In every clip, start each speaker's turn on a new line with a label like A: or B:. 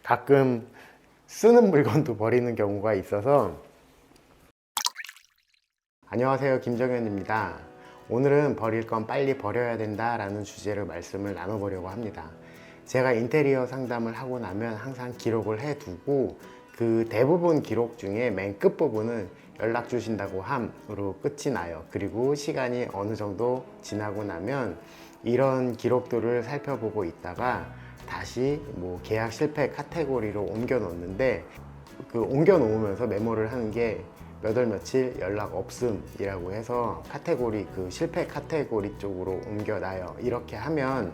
A: 가끔 쓰는 물건도 버리는 경우가 있어서. 안녕하세요, 김정현입니다. 오늘은 버릴 건 빨리 버려야 된다 라는 주제로 말씀을 나눠보려고 합니다. 제가 인테리어 상담을 하고 나면 항상 기록을 해두고 그 대부분 기록 중에 맨 끝부분은 연락 주신다고 함으로 끝이 나요. 그리고 시간이 어느 정도 지나고 나면 이런 기록들을 살펴보고 있다가 다시 계약 실패 카테고리로 옮겨 놓는데, 그 옮겨 놓으면서 메모를 하는 게 몇 월 며칠 연락 없음이라고 해서 카테고리, 그 실패 카테고리 쪽으로 옮겨놔요. 이렇게 하면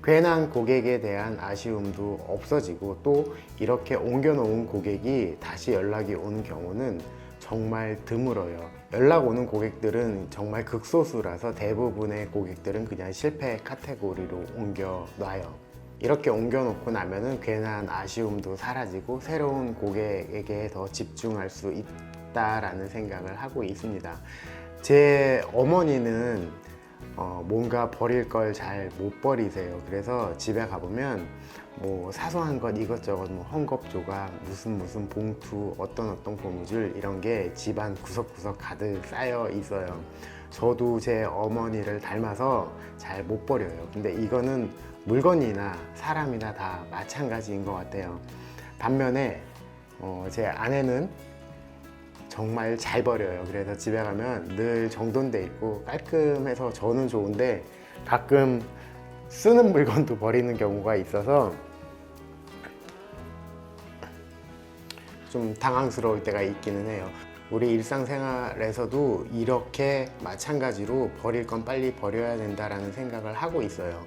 A: 괜한 고객에 대한 아쉬움도 없어지고, 또 이렇게 옮겨 놓은 고객이 다시 연락이 오는 경우는 정말 드물어요. 연락 오는 고객들은 정말 극소수라서 대부분의 고객들은 그냥 실패 카테고리로 옮겨놔요. 이렇게 옮겨놓고 나면은 괜한 아쉬움도 사라지고 새로운 고객에게 더 집중할 수 있다라는 생각을 하고 있습니다. 제 어머니는 뭔가 버릴 걸 잘 못 버리세요. 그래서 집에 가보면 사소한 것 이것저것 헝겊 조각, 무슨 봉투, 어떤 고무줄, 이런 게 집안 구석구석 가득 쌓여 있어요. 저도 제 어머니를 닮아서 잘 못 버려요. 근데 이거는 물건이나 사람이나 다 마찬가지인 것 같아요. 반면에 제 아내는 정말 잘 버려요. 그래서 집에 가면 늘 정돈돼 있고 깔끔해서 저는 좋은데, 가끔 쓰는 물건도 버리는 경우가 있어서 좀 당황스러울 때가 있기는 해요. 우리 일상생활에서도 이렇게 마찬가지로 버릴 건 빨리 버려야 된다라는 생각을 하고 있어요.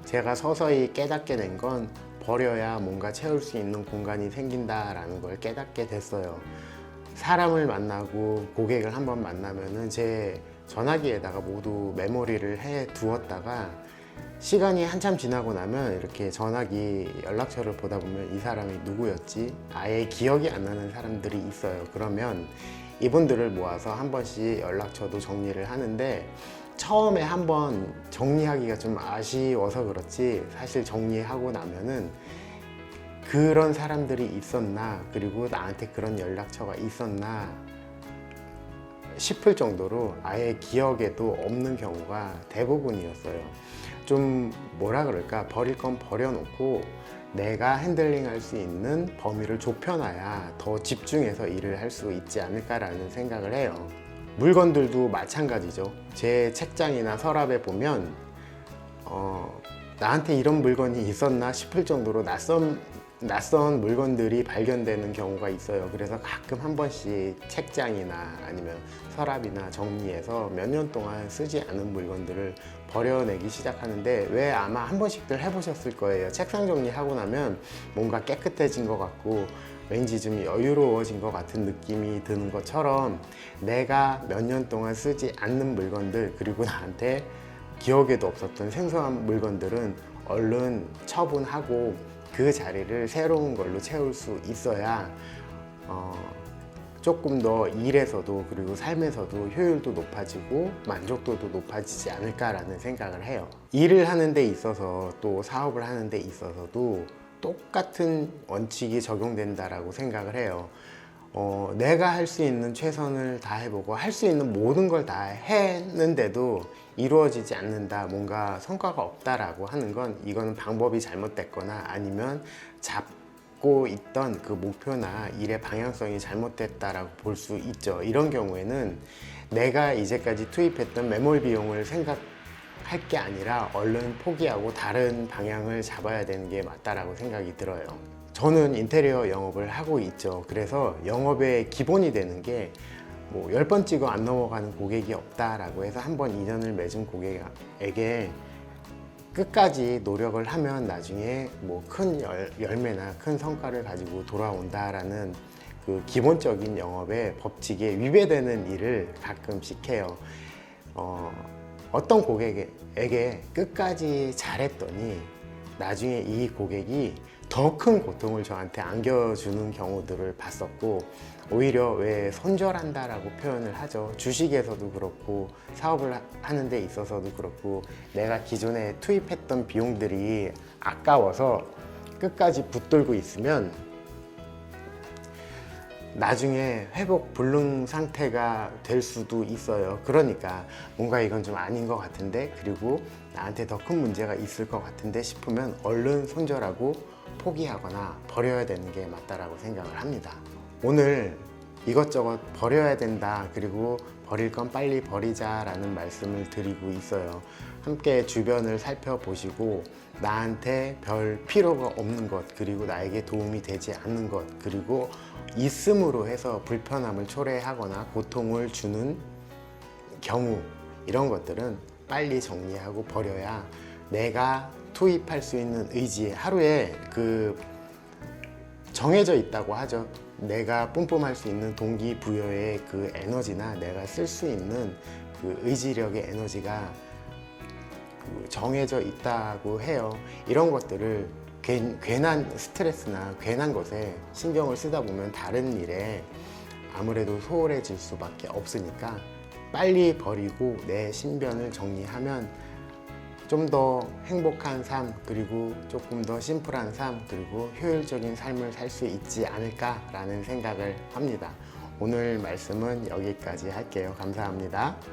A: 제가 서서히 깨닫게 된 건 버려야 뭔가 채울 수 있는 공간이 생긴다라는 걸 깨닫게 됐어요. 사람을 만나고 고객을 한번 만나면은 제 전화기에다가 모두 메모리를 해 두었다가 시간이 한참 지나고 나면 이렇게 전화기 연락처를 보다 보면 이 사람이 누구였지? 아예 기억이 안 나는 사람들이 있어요. 그러면 이분들을 모아서 한 번씩 연락처도 정리를 하는데, 처음에 한번 정리하기가 좀 아쉬워서 그렇지, 사실 정리하고 나면은 그런 사람들이 있었나, 그리고 나한테 그런 연락처가 있었나 싶을 정도로 아예 기억에도 없는 경우가 대부분이었어요. 좀 뭐라 그럴까, 버릴 건 버려놓고 내가 핸들링 할 수 있는 범위를 좁혀놔야 더 집중해서 일을 할 수 있지 않을까라는 생각을 해요. 물건들도 마찬가지죠. 제 책장이나 서랍에 보면 나한테 이런 물건이 있었나 싶을 정도로 낯선 물건들이 발견되는 경우가 있어요. 그래서 가끔 한 번씩 책장이나 아니면 서랍이나 정리해서 몇 년 동안 쓰지 않은 물건들을 버려내기 시작하는데, 왜 아마 한 번씩들 해보셨을 거예요. 책상 정리하고 나면 뭔가 깨끗해진 것 같고 왠지 좀 여유로워진 것 같은 느낌이 드는 것처럼, 내가 몇 년 동안 쓰지 않는 물건들, 그리고 나한테 기억에도 없었던 생소한 물건들은 얼른 처분하고 그 자리를 새로운 걸로 채울 수 있어야 조금 더 일에서도 그리고 삶에서도 효율도 높아지고 만족도도 높아지지 않을까라는 생각을 해요. 일을 하는 데 있어서, 또 사업을 하는 데 있어서도 똑같은 원칙이 적용된다라고 생각을 해요. 내가 할 수 있는 최선을 다해보고 할 수 있는 모든 걸 다 했는데도 이루어지지 않는다, 뭔가 성과가 없다라고 하는 건, 이거는 방법이 잘못됐거나 아니면 잡고 있던 그 목표나 일의 방향성이 잘못됐다라고 볼 수 있죠. 이런 경우에는 내가 이제까지 투입했던 매몰 비용을 생각할 게 아니라 얼른 포기하고 다른 방향을 잡아야 되는 게 맞다라고 생각이 들어요. 저는 인테리어 영업을 하고 있죠. 그래서 영업의 기본이 되는 게 10번 찍어 안 넘어가는 고객이 없다라고 해서 한 번 인연을 맺은 고객에게 끝까지 노력을 하면 나중에 큰 열매나 큰 성과를 가지고 돌아온다라는 그 기본적인 영업의 법칙에 위배되는 일을 가끔씩 해요. 어떤 고객에게 끝까지 잘했더니 나중에 이 고객이 더 큰 고통을 저한테 안겨주는 경우들을 봤었고, 오히려 왜 손절한다라고 표현을 하죠. 주식에서도 그렇고 사업을 하는 데 있어서도 그렇고, 내가 기존에 투입했던 비용들이 아까워서 끝까지 붙들고 있으면 나중에 회복 불능 상태가 될 수도 있어요. 그러니까 뭔가 이건 좀 아닌 것 같은데, 그리고 나한테 더 큰 문제가 있을 것 같은데 싶으면 얼른 손절하고 포기하거나 버려야 되는 게 맞다라고 생각을 합니다. 오늘 이것저것 버려야 된다, 그리고 버릴 건 빨리 버리자라는 말씀을 드리고 있어요. 함께 주변을 살펴보시고 나한테 별 필요가 없는 것, 그리고 나에게 도움이 되지 않는 것, 그리고 있음으로 해서 불편함을 초래하거나 고통을 주는 경우, 이런 것들은 빨리 정리하고 버려야 내가 투입할 수 있는 의지, 하루에 정해져 있다고 하죠. 내가 뿜뿜할 수 있는 동기부여의 그 에너지나 내가 쓸 수 있는 그 의지력의 에너지가 정해져 있다고 해요. 이런 것들을 괜한 스트레스나 괜한 것에 신경을 쓰다 보면 다른 일에 아무래도 소홀해질 수밖에 없으니까 빨리 버리고 내 신변을 정리하면 좀 더 행복한 삶, 그리고 조금 더 심플한 삶, 그리고 효율적인 삶을 살 수 있지 않을까라는 생각을 합니다. 오늘 말씀은 여기까지 할게요. 감사합니다.